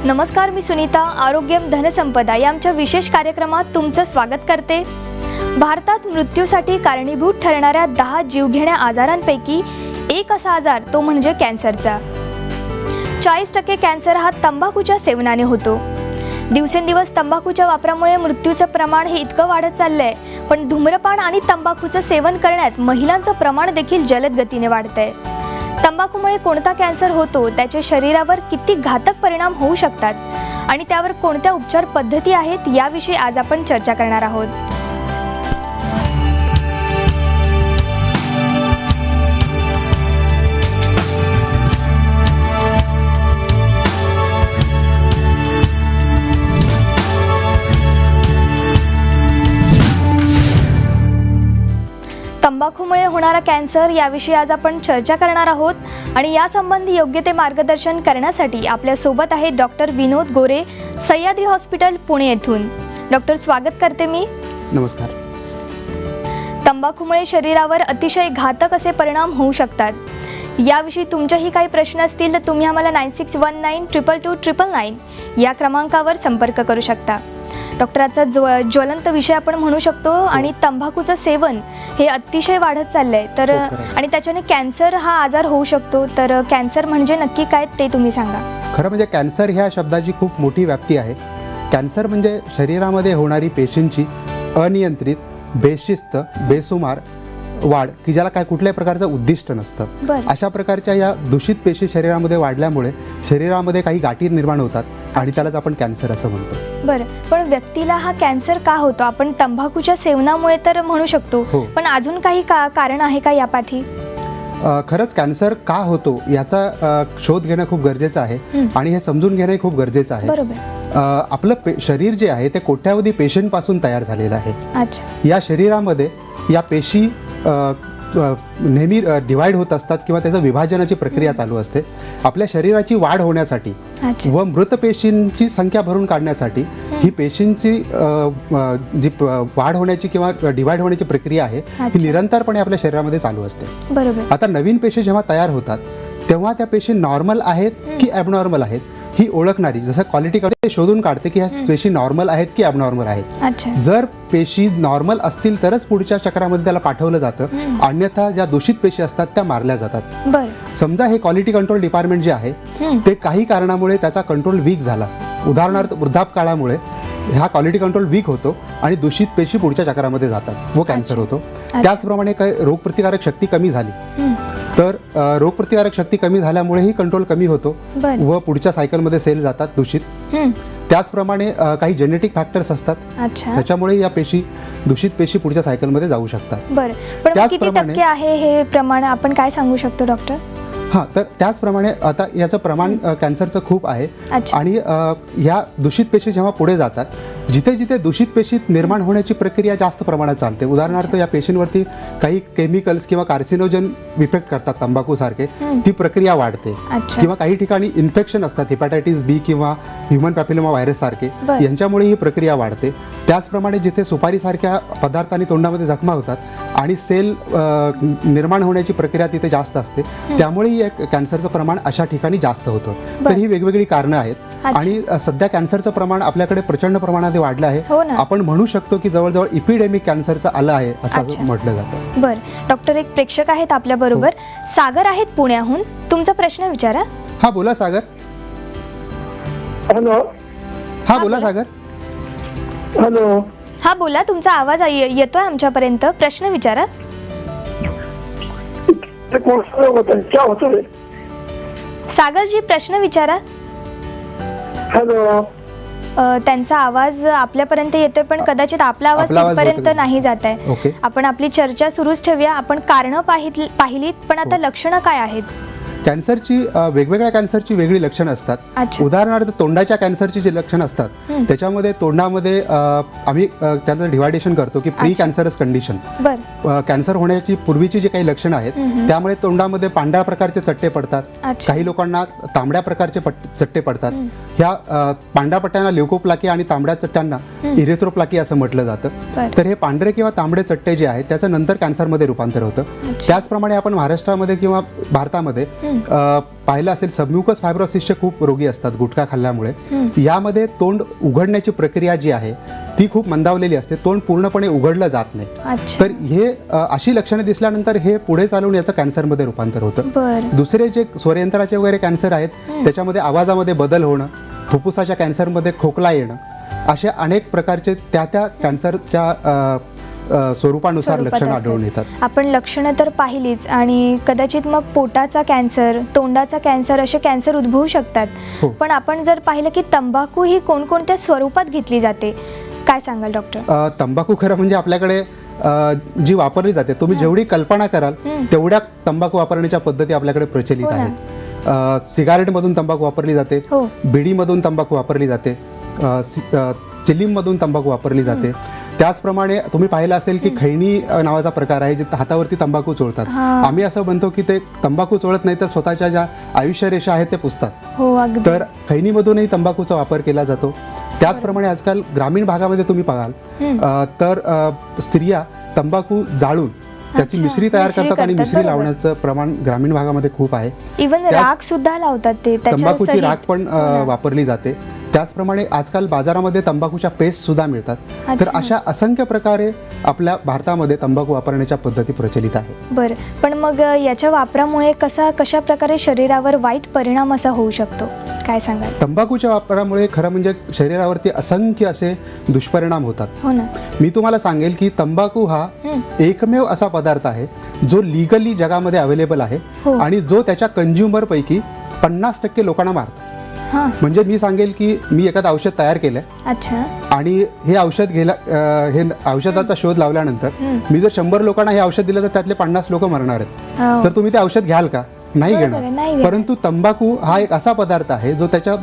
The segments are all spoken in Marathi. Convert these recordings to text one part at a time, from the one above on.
नमस्कार, मी सुनीता. आरोग्यम धनसंपदा या आमच्या विशेष कार्यक्रमात तुमचं स्वागत करते. भारतात मृत्यूसाठी कारणीभूत ठरणाऱ्या 10 जीवघेण्या आजारांपैकी एक असा आजार तो म्हणजे कॅन्सरचा. 40% कॅन्सर हा तंबाखूच्या सेवनाने होतो. दिवसेंदिवस तंबाखूच्या वापरामुळे मृत्यूचं प्रमाण हे इतकं वाढत चाललंय, पण धूम्रपान आणि तंबाखूचं सेवन करण्यात महिलांचं प्रमाण देखील जलद गतीने वाढतंय. तंबाखूमुळे कोणता कॅन्सर होतो, त्याचे शरीरावर किती घातक परिणाम होऊ शकतात आणि त्यावर कोणत्या उपचार पद्धती आहेत याविषयी आज आपण चर्चा करणार आहोत. तंबाखूमुळे होणारा कॅन्सर याविषयी आज आपण चर्चा करणार आहोत आणि यासंबंधी योग्य ते मार्गदर्शन करण्यासाठी आपल्या सोबत आहे डॉक्टर विनोद गोरे, सह्याद्री हॉस्पिटल पुणे येथून. डॉक्टर, स्वागत करते मी. नमस्कार. तंबाखूमुळे शरीरावर अतिशय घातक असे परिणाम होऊ शकतात. याविषयी तुमचेही काही प्रश्न असतील तर तुम्ही आम्हाला 9619222999 या क्रमांकावर संपर्क करू शकता. डॉक्टरांचा ज्वलंत विषय आपण म्हणू शकतो आणि तंबाखूचं सेवन हे अतिशय वाढत चाललंय, तर आणि त्याच्याने कॅन्सर हा आजार होऊ शकतो. तर कॅन्सर म्हणजे नक्की काय ते तुम्ही सांगा. खरं म्हणजे कॅन्सर ह्या शब्दाची खूप मोठी व्याप्ती आहे. कॅन्सर म्हणजे शरीरामध्ये होणारी पेशींची अनियंत्रित, बेशिस्त, बेसुमार वाढ की ज्याला काय कुठल्याही प्रकारचं उद्दिष्ट नसतं. अशा प्रकारच्या या दूषित पेशी शरीरामध्ये वाढल्यामुळे शरीरामध्ये काही गाठी निर्माण होतात आणि त्यालाच आपण कॅन्सर असं म्हणतो. बरं, पण व्यक्तीला हा कॅन्सर का होतो? आपण तंबाखूच्या सेवनामुळे तर म्हणू शकतो, पण अजून काही कारण आहे का यापाठी? खरंच कॅन्सर का होतो याचा शोध घेणं खूप गरजेचं आहे आणि हे समजून घेणं खूप गरजेचं आहे. बरोबर. आपलं शरीर जे आहे ते कोट्यावधी पेशींपासून तयार झालेलं आहे. या शरीरामध्ये या पेशी नेहमी डिवाइड होत असतात किंवा त्याचं विभाजनाची प्रक्रिया चालू असते. आपल्या शरीराची वाढ होण्यासाठी व मृत पेशींची संख्या भरून काढण्यासाठी ही पेशींची जी वाढ होण्याची किंवा डिवाइड होण्याची प्रक्रिया आहे ही निरंतरपणे आपल्या शरीरामध्ये चालू असते. बरोबर. आता नवीन पेशी जेव्हा तयार होतात तेव्हा त्या पेशी नॉर्मल आहेत की ॲबनॉर्मल आहेत ही ओळखणारी जसं क्वालिटी कडे शोधून काढते की ह्या पेशी नॉर्मल आहेत की ॲबनॉर्मल आहेत. जर पेशी नॉर्मल असतील तरच पुढच्या चक्रामध्ये त्याला पाठवलं जातं, अन्यथा ज्या दूषित पेशी असतात त्या मारल्या जातात. समजा हे क्वालिटी कंट्रोल डिपार्टमेंट जे आहे ते काही कारणामुळे त्याचा कंट्रोल वीक झाला, उदाहरणार्थ वृद्धापकाळामुळे हा क्वालिटी कंट्रोल वीक होतो आणि दूषित पेशी पुढच्या चक्रामध्ये जातात व कॅन्सर होतो. त्याचप्रमाणे रोगप्रतिकारक शक्ती कमी झाली तर रोगप्रतिकारक शक्ती कमी झाल्यामुळेही कंट्रोल कमी होतो व पुढच्या सायकलमध्ये सेल जातात दूषित. त्याचप्रमाणे काही जेनेटिक फॅक्टर्स असतात, त्याच्यामुळे या पेशी दूषित पेशी पुढच्या सायकलमध्ये जाऊ शकतात. बरं, पण किती टक्के आहे हे प्रमाण आपण काय सांगू शकतो डॉक्टर? हां, तर त्याचप्रमाणे आता याचं प्रमाण कॅन्सरचं खूप आहे आणि ह्या दूषित पेशी जेव्हा पुढे जातात जिथे जिथे दूषित पेशीत निर्माण होण्याची प्रक्रिया जास्त प्रमाणात चालते, उदाहरणार्थ या पेशींवरती काही केमिकल्स किंवा कार्सिनोजन इफेक्ट करतात तंबाखूसारखे, ती प्रक्रिया वाढते. किंवा काही ठिकाणी इन्फेक्शन असतात, हेपॅटायटिस बी किंवा ह्युमन पॅपिलोमा व्हायरस सारखे, यांच्यामुळे ही प्रक्रिया वाढते. त्याचप्रमाणे जिथे सुपारीसारख्या पदार्थांनी तोंडामध्ये जखमा होतात आणि सेल निर्माण होण्याची प्रक्रिया तिथे जास्त असते, त्यामुळे कॅन्सरचं प्रमाण अशा ठिकाणी जास्त होतं. तर ही वेगवेगळी कारणं आहेत आणि सध्या कॅन्सरचं प्रमाण आपल्याकडे प्रचंड प्रमाणात वाढलं आहे. आपण म्हणू शकतो की जवळजवळ इपिडेमिक कॅन्सरचं आलं आहे असं म्हटलं जातं. बरं डॉक्टर, एक प्रेक्षक आहेत आपल्या बरोबर, सागर आहेत पुण्याहून. तुमचा प्रश्न विचारा. हा बोला सागर. हॅलो. हा बोला सागर. हॅलो. हा बोला, तुमचा आवाज येतोय आमच्यापर्यंत. प्रश्न विचारा. सागरजी, प्रश्न विचारा. हॅलो. त्यांचा आवाज आपल्यापर्यंत येतोय पण कदाचित आपला आवाज तिथपर्यंत नाही जात आहे. आपण आपली चर्चा सुरूच ठेवूया. आपण कारणं पाहिलीत, पण आता लक्षणं काय आहेत? कॅन्सरची वेगवेगळ्या कॅन्सरची वेगळी लक्षणं असतात. उदाहरणार्थ तोंडाच्या कॅन्सरची जी लक्षणं असतात त्याच्यामध्ये तोंडामध्ये आम्ही त्याचं डिवायडेशन करतो की प्री कॅन्सरस कंडिशन. कॅन्सर होण्याची पूर्वीची जी काही लक्षणं आहेत त्यामुळे तोंडामध्ये पांढऱ्या प्रकारचे चट्टे पडतात, काही लोकांना तांबड्या प्रकारचे चट्टे पडतात. ह्या पांढऱ्या पट्ट्यांना ल्युकोप्लाकी आणि तांबड्या चट्ट्यांना इरेथ्रोप्लाकी असं म्हटलं जातं. तर हे पांढरे किंवा तांबडे चट्टे जे आहेत त्याचं नंतर कॅन्सरमध्ये रूपांतर होतं. त्याचप्रमाणे आपण महाराष्ट्रामध्ये किंवा भारतामध्ये पाहिलं असेल सबम्युकस फायब्रोसिसचे खूप रोगी असतात गुटखा खाल्ल्यामुळे. यामध्ये तोंड उघडण्याची प्रक्रिया जी आहे ती खूप मंदावलेली असते, तोंड पूर्णपणे उघडलं जात नाही. तर हे अशी लक्षणे दिसल्यानंतर हे पुढे चालून याचं कॅन्सरमध्ये रूपांतर होतं. दुसरे जे स्वरयंत्राचे वगैरे कॅन्सर आहेत त्याच्यामध्ये आवाजामध्ये बदल होणं, फुफ्फुसाच्या कॅन्सरमध्ये खोकला येणं, अशा अनेक प्रकारचे त्या कॅन्सरच्या स्वरूपानुसार लक्षणं आढळून येतात. आपण लक्षणं तर पाहिलीच, आणि कदाचित मग पोटाचा कॅन्सर, तोंडाचा कॅन्सर असे कॅन्सर उद्भवू शकतात. पण आपण जर पाहिलं की तंबाखू ही कोणकोणत्या स्वरूपात घेतली जाते, काय सांगाल डॉक्टर? तंबाखू खरं म्हणजे आपल्याकडे जी वापरली जाते, तुम्ही जेवढी कल्पना कराल तेवढ्या तंबाखू वापरण्याच्या पद्धती आपल्याकडे प्रचलित आहेत. सिगारेटमधून तंबाखू वापरली जाते, बिडीमधून तंबाखू वापरली जाते, चिलीममधून तंबाखू वापरली जाते. त्याचप्रमाणे तुम्ही पाहिलं असेल की खैनी नावाचा प्रकार आहे, जे हातावरती तंबाखू चोळतात. आम्ही असं म्हणतो की ते तंबाखू चोळत नाही तर स्वतःच्या ज्या आयुष्यरेषा आहेत ते पुसतात. तर खैनीमधूनही तंबाखूचा वापर केला जातो. त्याचप्रमाणे आजकाल ग्रामीण भागामध्ये तुम्ही पाहाल तर स्त्रिया तंबाखू जाळून त्याची मिश्री तयार करतात आणि मिश्री लावण्याचं प्रमाण ग्रामीण भागामध्ये खूप आहे. इव्हन राख सुद्धा लावतात ते, तंबाखूची राख पण वापरली जाते. त्याचप्रमाणे आजकाल बाजारामध्ये तंबाखूच्या पेस्ट सुद्धा मिळतात. तर अशा असंख्य प्रकारे आपल्या भारतामध्ये तंबाखू वापरण्याच्या पद्धती प्रचलित आहेत. बरं, पण मग याच्या वापरामुळे कशा प्रकारे शरीरावर वाईट परिणाम असा होऊ शकतो, काय सांगाल? तंबाखूच्या वापरामुळे खरं म्हणजे शरीरावरती असंख्य असे दुष्परिणाम होतात. हो ना. मी तुम्हाला सांगेल की तंबाखू हा एकमेव असा पदार्थ आहे जो लिगली जगामध्ये अवेलेबल आहे आणि जो त्याच्या कंझ्युमर पैकी 50% लोकांना मारतो. म्हणजे मी सांगेल की मी एखादं औषध तयार केलंय आणि हे औषध हे औषधाचा शोध लावल्यानंतर मी जर 100 लोकांना हे औषध दिलं तर त्यातले 50 लोक मरणार आहेत. तर तुम्ही ते औषध घ्याल का? नाही घेणार. परंतु तंबाखू हा एक असा पदार्थ आहे जो त्याच्या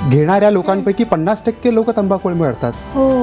घेणाऱ्या लोकांपैकी 50% लोक तंबाखूमुळे मरतात.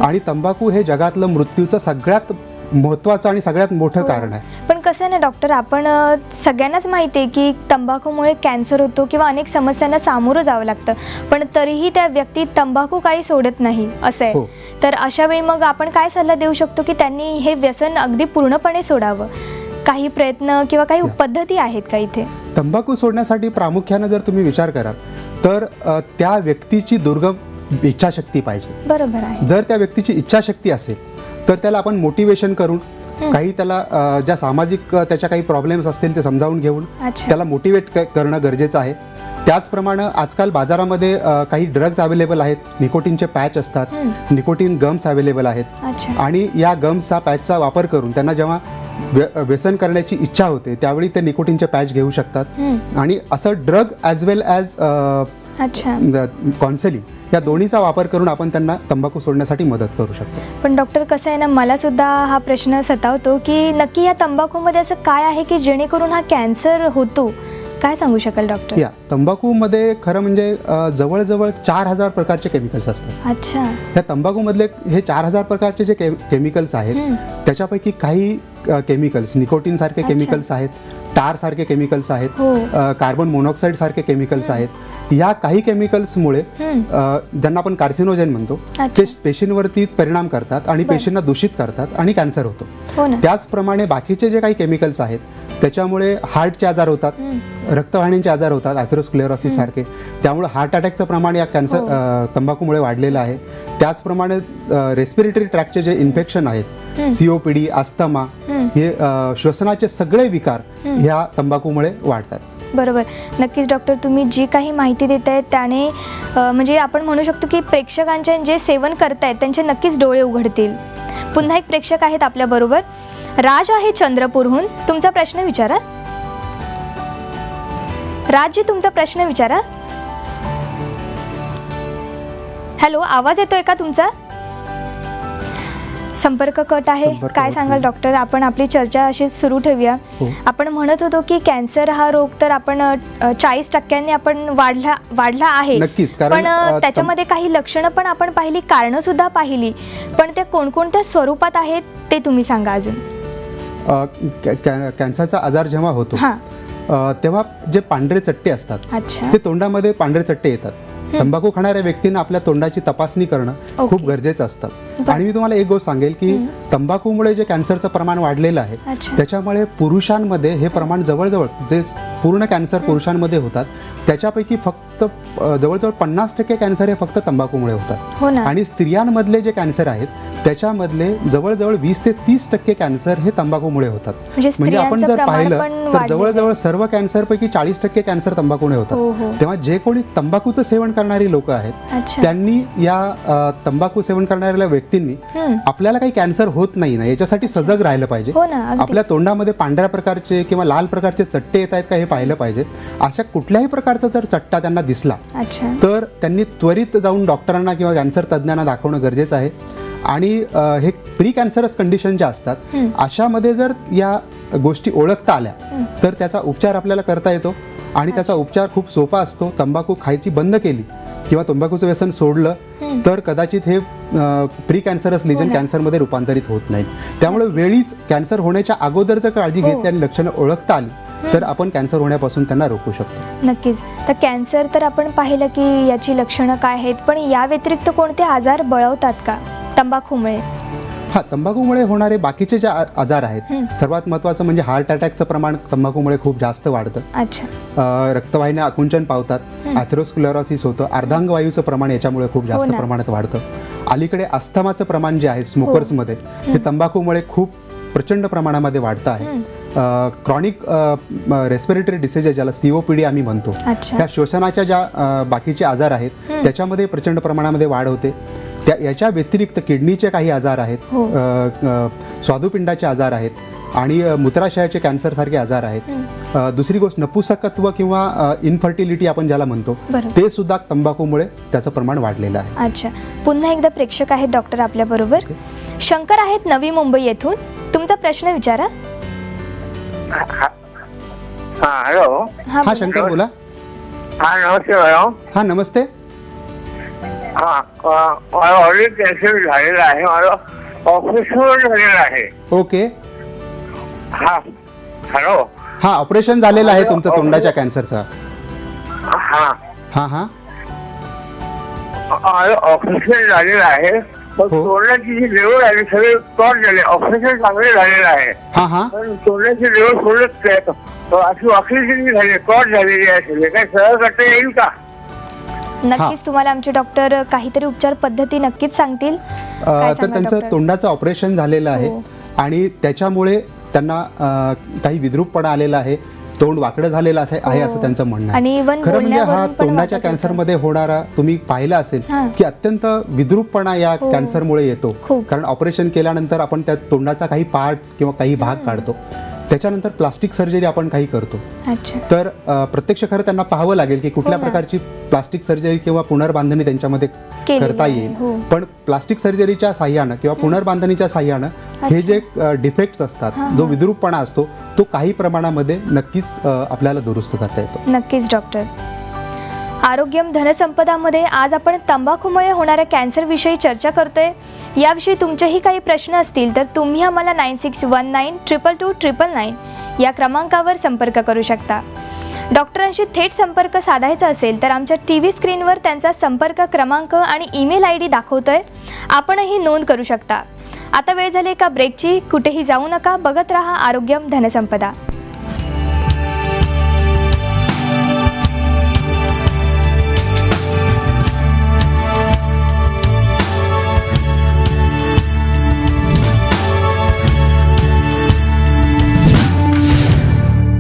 आणि तंबाखू हे जगातलं मृत्यूचं सगळ्यात महत्त्वाचं आणि सगळ्यात मोठं कारण आहे. पण कसं आहे ना डॉक्टर, आपण सगळ्यांनाच माहिती आहे की तंबाखूमुळे कॅन्सर होतो किंवा अनेक समस्यांना सामोरं जावं लागतं, पण तरीही त्या व्यक्ती तंबाखू काही सोडत नाही असं आहे. तर अशा वेळी मग आपण काय सल्ला देऊ शकतो की त्यांनी हे व्यसन अगदी पूर्णपणे सोडावं? काही प्रयत्न किंवा काही पद्धती आहेत का इथे? तंबाखू सोडण्यासाठी प्रामुख्याने जर तुम्ही विचार कराल तर त्या व्यक्तीची दुर्गम इच्छाशक्ती पाहिजे. बरोबर आहे. जर त्या व्यक्तीची इच्छाशक्ती असेल तर त्याला आपण मोटिवेशन करून, काही त्याला ज्या सामाजिक त्याच्या काही प्रॉब्लेम्स असतील ते समजावून घेऊन त्याला मोटिवेट करणं गरजेचं आहे. त्याचप्रमाणे आजकाल बाजारामध्ये काही ड्रग्ज अवेलेबल आहेत. निकोटीनचे पॅच असतात, निकोटीन गम्स अवेलेबल आहेत आणि या गम्सचा पॅचचा वापर करून त्यांना जेव्हा व्यसन करण्याची इच्छा होते त्यावेळी ते निकोटीनचे पॅच घेऊ शकतात. आणि असं ड्रग ॲज वेल ॲज काउन्सिलिंग या दोन्हीचा वापर करून आपण त्यांना तंबाखू सोडण्यासाठी मदत करू शकतो. पण डॉक्टर कसं आहे ना, मला सुद्धा हा प्रश्न सतावतो की नक्की या तंबाखूमध्ये असं काय आहे की जेणेकरून हा कॅन्सर होतो, काय सांगू शकाल डॉक्टर? या तंबाखूमध्ये खरं म्हणजे जवळजवळ 4000 प्रकारचे केमिकल्स असतात. या तंबाखूमधले हे 4000 प्रकारचे जे केमिकल्स आहेत त्याच्यापैकी काही केमिकल्स निकोटीन सारखे केमिकल्स आहेत, टार सारखे केमिकल्स आहेत, कार्बन मोनॉक्साईड सारखे केमिकल्स आहेत. या काही केमिकल्समुळे ज्यांना आपण कार्सिनोजेन म्हणतो ते पेशींवरती परिणाम करतात आणि पेशींना दूषित करतात आणि कॅन्सर होतो. त्याचप्रमाणे बाकीचे जे काही केमिकल्स आहेत त्याच्यामुळे हार्टचे आजार होतात, रक्तवाहिन्यांचे आजार होतात, ॲथेरोस्क्लेरोसिस सारखे. त्यामुळे हार्ट अटॅकचं प्रमाण या कॅन्सर तंबाखूमुळे वाढलेलं आहे. त्याचप्रमाणे रेस्पिरेटरी ट्रॅकचे जे इन्फेक्शन आहेत, COPD, अस्थमा, हे श्वसनाचे सगळे विकार ह्या तंबाखूमुळे वाढतात. बरोबर. नक्कीच डॉक्टर, तुम्ही जी काही माहिती देत आहेत त्याने म्हणजे आपण म्हणू शकतो की प्रेक्षकांचे जे सेवन करतायत त्यांचे नक्कीच डोळे उघडतील. पुन्हा एक प्रेक्षक आहेत आपल्याबरोबर, राज आहे चंद्रपूरहून. तुमचा प्रश्न विचारा. राजजी, तुमचा प्रश्न विचारा. हॅलो, आवाज येतोय का तुमचा? संपर्क कट आहे. काय सांगाल डॉक्टर? आपण आपली चर्चा अशीच सुरू ठेवूया. आपण म्हणत होतो की कॅन्सर हा रोग तर आपण 40% आपण वाढला आहे, पण त्याच्यामध्ये काही लक्षणं पण आपण पाहिली, कारणं सुद्धा पाहिली, पण ते कोणकोणत्या स्वरूपात आहेत ते तुम्ही सांगा अजून. कॅन्सरचा आजार जेव्हा होतो तेव्हा जे पांढरे चट्टे असतात ते तोंडामध्ये पांढरे चट्टे येतात. तंबाखू खाणाऱ्या व्यक्तींना आपल्या तोंडाची तपासणी करणं खूप गरजेचं असतं. आणि मी तुम्हाला एक गोष्ट सांगेल की तंबाखूमुळे जे कॅन्सरचं प्रमाण वाढलेलं आहे त्याच्यामुळे पुरुषांमध्ये हे प्रमाण जवळजवळ जे पूर्ण कॅन्सर पुरुषांमध्ये होतात त्याच्यापैकी फक्त जवळजवळ 50% कॅन्सर हे फक्त तंबाखूमुळे होतात आणि स्त्रियांमधले जे कॅन्सर आहेत त्याच्यामधले जवळजवळ 20 ते 30% कॅन्सर हे तंबाखूमुळे होतात. म्हणजे आपण जर पाहिलं तर जवळजवळ सर्व कॅन्सरपैकी 40% कॅन्सर तंबाखूने होतात. तेव्हा जे कोणी तंबाखूचं सेवन करणारी लोक आहेत त्यांनी या तंबाखू सेवन करणाऱ्या व्यक्तींनी आपल्याला काही कॅन्सर होत नाही ना याच्यासाठी सजग राहिलं पाहिजे. आपल्या तोंडामध्ये पांढऱ्या प्रकारचे किंवा लाल प्रकारचे चट्टे येत आहेत का हे पाहिलं पाहिजे. अशा कुठल्याही प्रकारचा जर चट्टा त्यांना दिसला तर त्यांनी त्वरित जाऊन डॉक्टरांना किंवा कॅन्सर तज्ज्ञांना दाखवणं गरजेचं आहे. आणि हे प्री कॅन्सरस कंडिशन ज्या असतात अशामध्ये जर या गोष्टी ओळखता आल्या तर त्याचा उपचार आपल्याला करता येतो आणि त्याचा उपचार खूप सोपा असतो. तंबाखू खायची बंद केली किंवा तंबाखूचं व्यसन सोडलं तर कदाचित हे प्री कॅन्सरस लिजन कॅन्सरमध्ये रूपांतरित होत नाहीत. त्यामुळे वेळीच कॅन्सर होण्याच्या अगोदर जर काळजी घेतली आणि लक्षणं ओळखता आली तर आपण कॅन्सर होण्यापासून त्यांना रोखू शकतो. नक्कीच. तर कॅन्सर तर आपण पाहिलं की याची लक्षणं काय आहेत, पण या व्यतिरिक्त कोणते आजार बळवतात का तंबाखूमुळे? तंबाखूमुळे होणारे बाकीचे जे आजार आहेत सर्वात महत्त्वाचं म्हणजे हार्ट अटॅकचं प्रमाण तंबाखूमुळे खूप जास्त वाढतं. रक्तवाहिन्या आकुंचन पावतात, ॲथेरोस्क्लेरोसिस होतं, अर्धांगवायूचं प्रमाण याच्यामुळे खूप जास्त प्रमाणात वाढतं. अलीकडे अस्थमाचं प्रमाण जे आहे स्मोकर्समध्ये हे तंबाखूमुळे खूप प्रचंड प्रमाणामध्ये वाढतं आहे. क्रॉनिक रेस्पिरेटरी डिसीजेस ज्याला COPD आम्ही म्हणतो त्या श्वसनाच्या ज्या बाकीचे आजार आहेत त्याच्यामध्ये प्रचंड प्रमाणामध्ये वाढ होते. याच्या व्यतिरिक्त किडनीचे काही आजार आहेत, स्वादुपिंडाचे आजार आहेत आणि मूत्राशयाचे कॅन्सरसारखे आजार आहेत. दुसरी गोष्ट नपुसकत्व किंवा इनफर्टिलिटी आपण ज्याला म्हणतो ते सुद्धा तंबाखूमुळे त्याचं प्रमाण वाढलेलं आहे. अच्छा. पुन्हा एकदा प्रेक्षक आहेत डॉक्टर आपल्या बरोबर. शंकर आहेत नवी मुंबई येथून. तुमचा प्रश्न विचारा. हॅलो. हा शंकर बोला. नमस्ते मॅडम. हा नमस्ते. मला ऑलरेडी कॅन्सर झालेला आहे, मला ऑपरेशन झालेलं आहे. ओके. हॅलो. ऑपरेशन झालेलं आहे तुमचं तोंडाच्या कॅन्सरचं. ऑपरेशन झालेलं आहे. तोंडाची जी लेवल आहे सगळे क्लॉट झाले. ऑपरेशन चांगले झालेलं आहे पण तोंडाची लेवल सोडत अशी ऑक्सिजन झाली, क्लॉट झालेली आहे. काय सहज करता येईल का? नक्कीच तुम्हाला आमचे डॉक्टर काहीतरी उपचार पद्धती नक्कीच सांगतील. तर त्यांचं तोंडाचं ऑपरेशन झालेलं आहे आणि त्याच्यामुळे त्यांना काही विद्रूपपणा आलेला आहे, तोंड वाकडं झालेलं आहे असं त्यांचं म्हणणं आहे. खरं म्हणजे हा तोंडाच्या कॅन्सरमध्ये होणारा तुम्ही पाहिलं असेल की अत्यंत विद्रूपपणा या कॅन्सरमुळे येतो. कारण ऑपरेशन केल्यानंतर आपण त्या तोंडाचा काही पार्ट किंवा काही भाग काढतो, त्याच्यानंतर प्लास्टिक सर्जरी आपण काही करतो. तर प्रत्यक्ष खरं त्यांना पाहावं लागेल की कुठल्या प्रकारची प्लास्टिक सर्जरी किंवा पुनर्बांधणी त्यांच्यामध्ये करता येईल. पण प्लास्टिक सर्जरीच्या साह्यानं किंवा पुनर्बांधणीच्या साह्यानं हे जे डिफेक्ट्स असतात, जो विद्रूपपणा असतो तो काही प्रमाणामध्ये नक्कीच आपल्याला दुरुस्त करता येतो. नक्कीच डॉक्टर. आरोग्यम धनसंपदामध्ये आज आपण तंबाखूमुळे होणाऱ्या कॅन्सरविषयी चर्चा करतोय. याविषयी तुमचेही काही प्रश्न असतील तर तुम्ही आम्हाला 9619222299 या क्रमांकावर संपर्क करू शकता. डॉक्टरांशी थेट संपर्क साधायचा असेल तर आमच्या TV स्क्रीनवर त्यांचा संपर्क क्रमांक आणि ईमेल ID दाखवतोय, आपणही नोंद करू शकता. आता वेळ झाली एका ब्रेकची. कुठेही जाऊ नका, बघत रहा आरोग्यम धनसंपदा.